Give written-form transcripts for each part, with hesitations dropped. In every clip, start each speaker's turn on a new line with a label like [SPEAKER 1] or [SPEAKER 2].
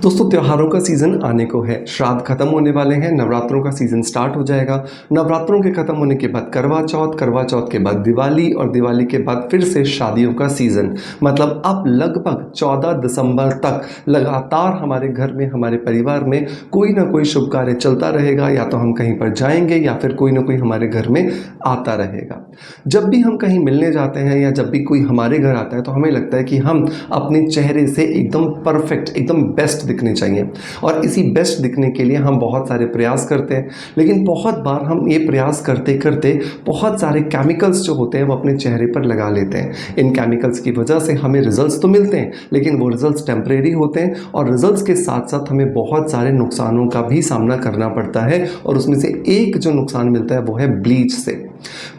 [SPEAKER 1] दोस्तों त्योहारों का सीज़न आने को है। श्राद्ध खत्म होने वाले हैं, नवरात्रों का सीज़न स्टार्ट हो जाएगा। नवरात्रों के खत्म होने के बाद करवा चौथ, करवा चौथ के बाद दिवाली और दिवाली के बाद फिर से शादियों का सीज़न। मतलब अब लगभग 14 दिसंबर तक लगातार हमारे घर में, हमारे परिवार में कोई ना कोई शुभ कार्य चलता रहेगा। या तो हम कहीं पर जाएंगे या फिर कोई ना कोई हमारे घर में आता रहेगा। जब भी हम कहीं मिलने जाते हैं या जब भी कोई हमारे घर आता है तो हमें लगता है कि हम अपने चेहरे से एकदम परफेक्ट, एकदम बेस्ट दिखने चाहिए। और इसी बेस्ट दिखने के लिए हम बहुत सारे प्रयास करते हैं, लेकिन बहुत बार हम ये प्रयास करते करते बहुत सारे केमिकल्स जो होते हैं वो अपने चेहरे पर लगा लेते हैं। इन केमिकल्स की वजह से हमें रिजल्ट्स तो मिलते हैं, लेकिन वो रिजल्ट्स टेम्परेरी होते हैं और रिजल्ट्स के साथ साथ हमें बहुत सारे नुकसानों का भी सामना करना पड़ता है। और उसमें से एक जो नुकसान मिलता है वो है ब्लीच से।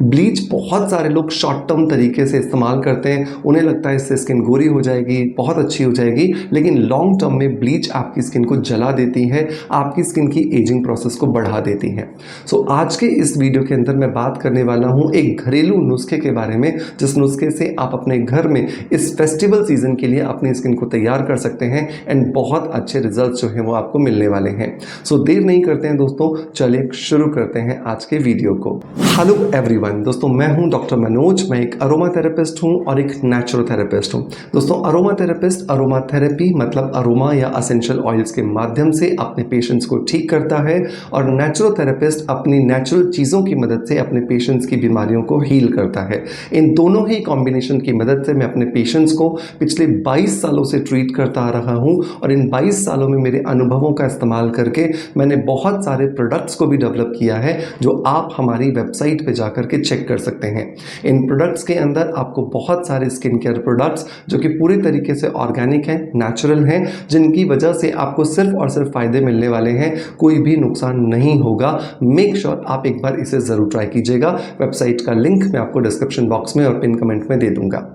[SPEAKER 1] ब्लीच बहुत सारे लोग शॉर्ट टर्म तरीके से इस्तेमाल करते हैं, उन्हें लगता है इससे स्किन गोरी हो जाएगी, बहुत अच्छी हो जाएगी, लेकिन लॉन्ग टर्म में ब्लीच आपकी स्किन को जला देती है, आपकी स्किन की एजिंग प्रोसेस को बढ़ा देती है। सो आज के इस वीडियो के अंदर मैं बात करने वाला हूं एक घरेलू नुस्खे के बारे में, जिस नुस्खे से आप अपने घर में इस फेस्टिवल सीजन के लिए अपनी स्किन को तैयार कर सकते हैं एंड बहुत अच्छे रिजल्ट जो है वो आपको मिलने वाले हैं। सो देर नहीं करते हैं दोस्तों, चलिए शुरू करते हैं आज के वीडियो को। हेलो एवरीवन, दोस्तों मैं हूं डॉक्टर मनोज। मैं एक अरोमा थेरेपिस्ट हूं और एक नेचुरोथेरेपिस्ट हूं। दोस्तों अरोमा थेरेपिस्ट अरोमा थेरेपी मतलब अरोमा या एसेंशियल ऑयल्स के माध्यम से अपने पेशेंट्स को ठीक करता है, और नेचुरोथेरेपिस्ट अपनी नेचुरल चीज़ों की मदद से अपने पेशेंट्स की बीमारियों को हील करता है। इन दोनों ही कॉम्बिनेशन की मदद से मैं अपने पेशेंट्स को पिछले 22 सालों से ट्रीट करता आ रहा हूँ, और इन 22 सालों में मेरे अनुभवों का इस्तेमाल करके मैंने बहुत सारे प्रोडक्ट्स को भी डेवलप किया है जो आप हमारी वेबसाइट पे जाकर के चेक कर सकते हैं। इन प्रोडक्ट्स के अंदर आपको बहुत सारे स्किन केयर प्रोडक्ट्स जो कि पूरी तरीके से ऑर्गेनिक हैं, नेचुरल हैं, जिनकी वजह से आपको सिर्फ और सिर्फ फायदे मिलने वाले हैं, कोई भी नुकसान नहीं होगा। मेक श्योर आप एक बार इसे ज़रूर ट्राई कीजिएगा। वेबसाइट का लिंक मैं आपको डिस्क्रिप्शन बॉक्स में और पिन कमेंट में दे दूंगा।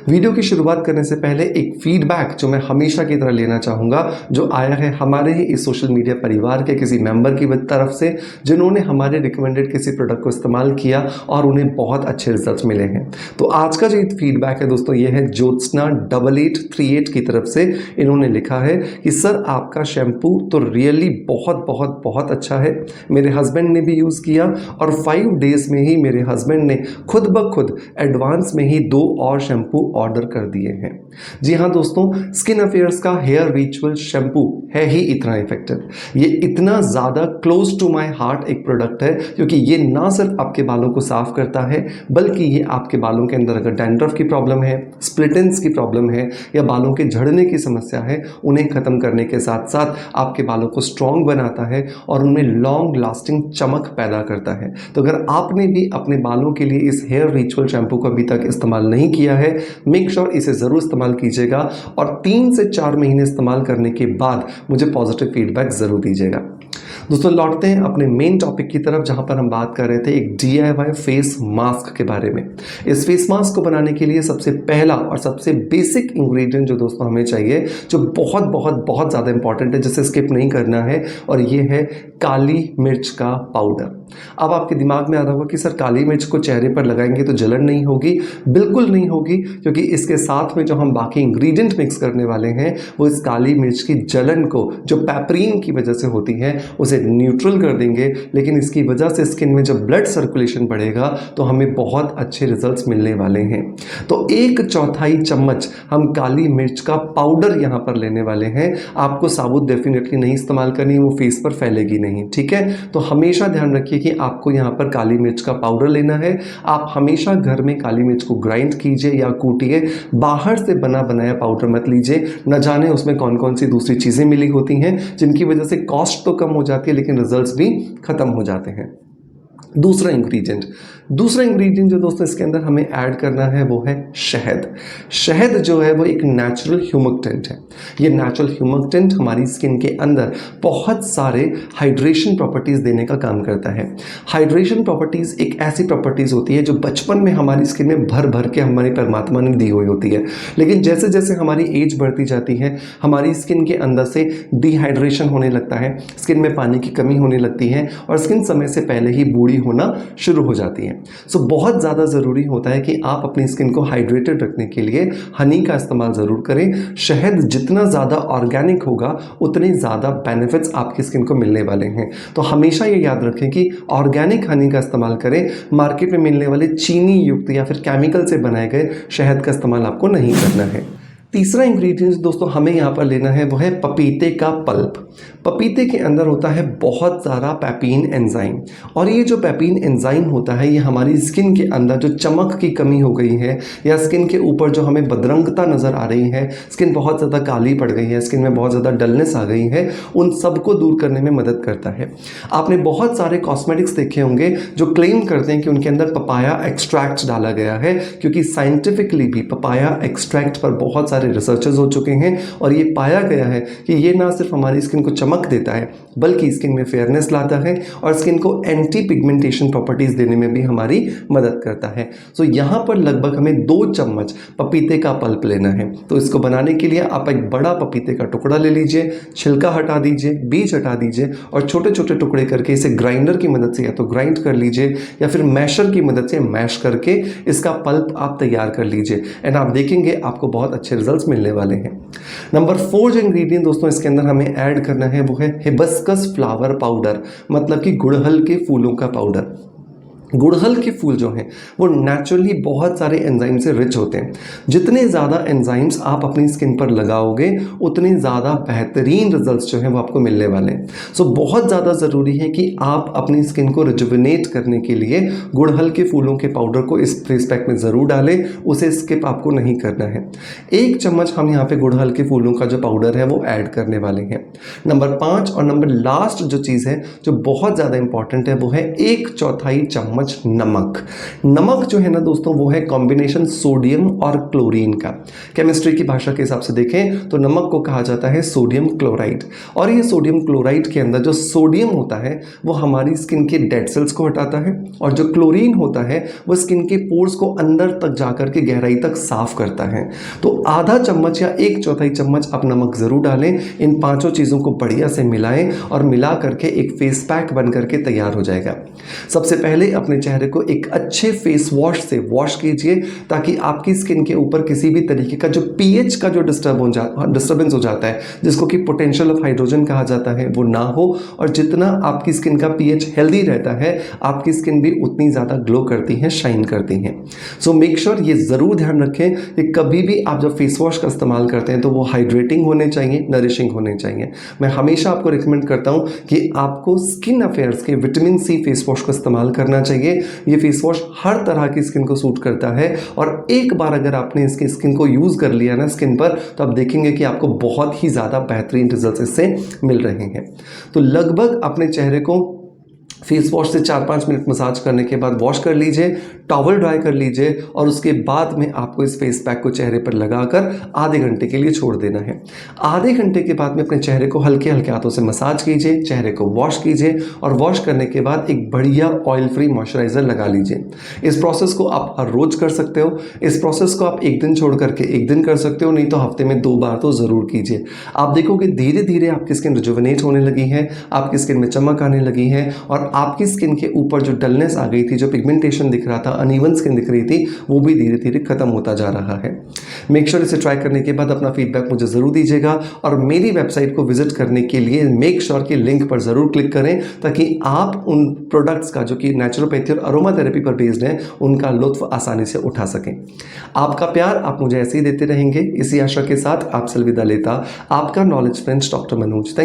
[SPEAKER 1] वीडियो की शुरुआत करने से पहले एक फीडबैक जो मैं हमेशा की तरह लेना चाहूँगा, जो आया है हमारे ही इस सोशल मीडिया परिवार के किसी मेंबर की तरफ से, जिन्होंने हमारे रिकमेंडेड किसी प्रोडक्ट को इस्तेमाल किया और उन्हें बहुत अच्छे रिजल्ट्स मिले हैं। तो आज का जो फीडबैक है दोस्तों, ये है ज्योत्सना 8838 की तरफ से। इन्होंने लिखा है कि सर आपका शैम्पू तो रियली बहुत बहुत बहुत अच्छा है। मेरे हस्बैंड ने भी यूज़ किया और 5 डेज में ही मेरे हस्बैंड ने खुद ब खुद एडवांस में ही 2 और शैम्पू ऑर्डर कर दिए हैं। जी हाँ दोस्तों, स्किन अफेयर्स का हेयर रिचुअल शैम्पू है ही इतना इफेक्टिव, ये इतना ज़्यादा क्लोज टू माई हार्ट एक प्रोडक्ट है, क्योंकि ये ना सिर्फ आपके बालों को साफ करता है, बल्कि ये आपके बालों के अंदर अगर डैंड्रफ की प्रॉब्लम है, स्प्लिट एंड्स की प्रॉब्लम है या बालों के झड़ने की समस्या है, उन्हें ख़त्म करने के साथ साथ आपके बालों को स्ट्रॉन्ग बनाता है और उनमें लॉन्ग लास्टिंग चमक पैदा करता है। तो अगर आपने भी अपने बालों के लिए इस हेयर रिचुअल शैम्पू को अभी तक इस्तेमाल नहीं किया है, मेक श्योर इसे ज़रूर इस्तेमाल कीजिएगा और 3 से 4 महीने इस्तेमाल करने के बाद मुझे पॉजिटिव फीडबैक ज़रूर दीजिएगा। दोस्तों लौटते हैं अपने मेन टॉपिक की तरफ, जहां पर हम बात कर रहे थे एक DIY फेस मास्क के बारे में। इस फेस मास्क को बनाने के लिए सबसे पहला और सबसे बेसिक इंग्रेडिएंट जो दोस्तों हमें चाहिए, जो बहुत बहुत बहुत ज़्यादा इंपॉर्टेंट है, जिसे स्किप नहीं करना है, और ये है काली मिर्च का पाउडर। अब आपके दिमाग में आ रहा होगा कि सर काली मिर्च को चेहरे पर लगाएंगे तो जलन नहीं होगी। बिल्कुल नहीं होगी, क्योंकि इसके साथ में जो हम बाकी इंग्रेडिएंट मिक्स करने वाले हैं वो इस काली मिर्च की जलन को, जो पैपरीन की वजह से होती है, उसे न्यूट्रल कर देंगे। लेकिन इसकी वजह से स्किन में जब ब्लड सर्कुलेशन बढ़ेगा तो हमें बहुत अच्छे रिजल्ट्स मिलने वाले हैं। तो 1/4 चम्मच हम काली मिर्च का पाउडर यहाँ पर लेने वाले हैं। आपको साबुत डेफिनेटली नहीं इस्तेमाल करनी, वो फेस पर फैलेगी नहीं, ठीक है। तो हमेशा ध्यान रखिए कि आपको यहाँ पर काली मिर्च का पाउडर लेना है। आप हमेशा घर में काली मिर्च को ग्राइंड कीजिए या कूटिए, बाहर से बना बनाया पाउडर मत लीजिए। न जाने उसमें कौन कौन सी दूसरी चीज़ें मिली होती हैं, जिनकी वजह से कॉस्ट तो कम हो जाती है लेकिन रिजल्ट्स भी खत्म हो जाते हैं। दूसरा इंग्रेडिएंट जो दोस्तों इसके अंदर हमें ऐड करना है वो है शहद। शहद जो है वो एक नेचुरल ह्यूमिक्टेंट है। ये नेचुरल ह्यूमिक्टेंट हमारी स्किन के अंदर बहुत सारे हाइड्रेशन प्रॉपर्टीज़ देने का काम करता है। हाइड्रेशन प्रॉपर्टीज़ एक ऐसी प्रॉपर्टीज़ होती है जो बचपन में हमारी स्किन में भर भर के हमारी परमात्मा ने दी हुई होती है, लेकिन जैसे जैसे हमारी एज बढ़ती जाती है हमारी स्किन के अंदर से डिहाइड्रेशन होने लगता है, स्किन में पानी की कमी होने लगती है और स्किन समय से पहले ही बूढ़ी होना शुरू हो जाती हैं। सो बहुत ज़्यादा ज़रूरी होता है कि आप अपनी स्किन को हाइड्रेटेड रखने के लिए हनी का इस्तेमाल ज़रूर करें। शहद जितना ज़्यादा ऑर्गेनिक होगा उतने ज़्यादा बेनिफिट्स आपकी स्किन को मिलने वाले हैं। तो हमेशा ये याद रखें कि ऑर्गेनिक हनी का इस्तेमाल करें। मार्केट में मिलने वाले चीनी युक्त या फिर केमिकल से बनाए गए शहद का इस्तेमाल आपको नहीं करना है। तीसरा इंग्रेडिएंट दोस्तों हमें यहाँ पर लेना है वो है पपीते का पल्प। पपीते के अंदर होता है बहुत सारा पैपीन एंजाइम, और ये जो पैपीन एंजाइम होता है ये हमारी स्किन के अंदर जो चमक की कमी हो गई है या स्किन के ऊपर जो हमें बदरंगता नज़र आ रही है, स्किन बहुत ज़्यादा काली पड़ गई है, स्किन में बहुत ज़्यादा डलनेस आ गई है, उन सबको दूर करने में मदद करता है। आपने बहुत सारे कॉस्मेटिक्स देखे होंगे जो क्लेम करते हैं कि उनके अंदर पपाया एक्सट्रैक्ट डाला गया है, क्योंकि साइंटिफिकली भी पपाया एक्सट्रैक्ट पर बहुत सारे रिसर्चेस हो चुके हैं और ये पाया गया है कि ये ना सिर्फ हमारी स्किन को चमक देता है बल्कि स्किन में फेयरनेस लाता है और स्किन को एंटी पिगमेंटेशन प्रॉपर्टीज देने में भी हमारी मदद करता है। सो यहाँ पर लगभग हमें 2 चम्मच पपीते का पल्प लेना है। तो इसको बनाने के लिए आप एक बड़ा पपीते का टुकड़ा ले लीजिए, छिलका हटा दीजिए, बीज हटा दीजिए और छोटे छोटे टुकड़े करके इसे ग्राइंडर की मदद से या तो ग्राइंड कर लीजिए या फिर मैशर की मदद से मैश करके इसका पल्प आप तैयार कर लीजिए एंड आप देखेंगे आपको बहुत अच्छे रिजल्ट्स मिलने वाले हैं। नंबर 4 जो इंग्रेडिएंट दोस्तों इसके अंदर हमें ऐड करना है वो है हिबिस्कस फ्लावर पाउडर, मतलब कि गुड़हल के फूलों का पाउडर। गुड़हल के फूल जो हैं वो नेचुरली बहुत सारे एंजाइम से रिच होते हैं। जितने ज़्यादा एंजाइम्स आप अपनी स्किन पर लगाओगे उतने ज़्यादा बेहतरीन रिजल्ट्स जो हैं वो आपको मिलने वाले हैं। सो बहुत ज़्यादा ज़रूरी है कि आप अपनी स्किन को रिजुविनेट करने के लिए गुड़हल के फूलों के पाउडर को इस फेस पैक में ज़रूर डालें, उसे स्किप आपको नहीं करना है। 1 चम्मच हम यहाँ पे गुड़हल के फूलों का जो पाउडर है वो ऐड करने वाले हैं। नंबर 5 और नंबर लास्ट जो चीज़ है जो बहुत ज़्यादा इंपॉर्टेंट है वो है 1/4 चम्मच नमक। नमक जो है ना दोस्तों वो है कॉम्बिनेशन सोडियम और क्लोरीन का। केमिस्ट्री की भाषा के हिसाब से देखें तो नमक को कहा जाता है सोडियम क्लोराइड, और ये सोडियम क्लोराइड के अंदर जो सोडियम होता है वो हमारी स्किन के डेड सेल्स को हटाता है और जो क्लोरीन होता है वो स्किन के पोर्स को अंदर तक जाकर के गहराई तक साफ करता है। तो आधा चम्मच या 1/4 चम्मच आप नमक जरूर डालें। इन 5 चीज़ों को बढ़िया से मिलाएं और मिला करके एक फेस पैक बन करके तैयार हो जाएगा। सबसे पहले अपने चेहरे को एक अच्छे फेस वॉश से वॉश कीजिए ताकि आपकी स्किन के ऊपर किसी भी तरीके का जो पीएच का जो डिस्टर्बेंस हो जाता है, जिसको कि पोटेंशियल ऑफ हाइड्रोजन कहा जाता है, वो ना हो। और जितना आपकी स्किन का पीएच हेल्दी रहता है आपकी स्किन भी उतनी ज़्यादा ग्लो करती है, शाइन करती हैं। सो मेक श्योर ये ज़रूर ध्यान रखें कि कभी भी आप जब फेस वॉश का इस्तेमाल करते हैं तो वो हाइड्रेटिंग होने चाहिए, नरिशिंग होने चाहिए। मैं हमेशा आपको रिकमेंड करता हूँ कि आपको स्किन अफेयर्स के विटामिन सी फेस वॉश का इस्तेमाल करना चाहिए। ये फेस वॉश हर तरह की स्किन को सूट करता है और एक बार अगर आपने इसकी स्किन को यूज़ कर लिया ना स्किन पर तो आप देखेंगे कि आपको बहुत ही ज़्यादा बेहतरीन रिजल्ट्स इससे मिल रहे हैं। तो लगभग अपने चेहरे को फेस वॉश से 4-5 मिनट मसाज करने के बाद वॉश कर लीजिए, टॉवल ड्राई कर लीजिए और उसके बाद में आपको इस फेस पैक को चेहरे पर लगाकर आधे घंटे के लिए छोड़ देना है। आधे घंटे के बाद में अपने चेहरे को हल्के हल्के हाथों से मसाज कीजिए, चेहरे को वॉश कीजिए और वॉश करने के बाद एक बढ़िया ऑयल फ्री मॉइस्चराइजर लगा लीजिए। इस प्रोसेस को आप हर रोज कर सकते हो। इस प्रोसेस को आप एक दिन छोड़ करके एक दिन कर सकते हो, नहीं तो हफ्ते में 2 बार तो ज़रूर कीजिए। आप देखोगे धीरे धीरे आपकी स्किन रिजुविनेट होने लगी है, आपकी स्किन में चमक आने लगी है और आपकी स्किन के ऊपर जो डलनेस आ गई थी, जो पिगमेंटेशन दिख रहा था, अनइवन स्किन दिख रही थी, वो भी धीरे धीरे खत्म होता जा रहा है। मेक श्योर इसे ट्राई करने के बाद अपना फीडबैक मुझे ज़रूर दीजिएगा और मेरी वेबसाइट को विजिट करने के लिए मेक श्योर के लिंक पर ज़रूर क्लिक करें ताकि आप उन प्रोडक्ट्स का जो कि नेचुरोपैथी और अरोमा थेरेपी पर बेस्ड है उनका लुत्फ आसानी से उठा सकें। आपका प्यार आप मुझे ऐसे ही देते रहेंगे। इसी आशा के साथ आपसे अलविदा लेता आपका नॉलेज फ्रेंड्स डॉक्टर मनोज।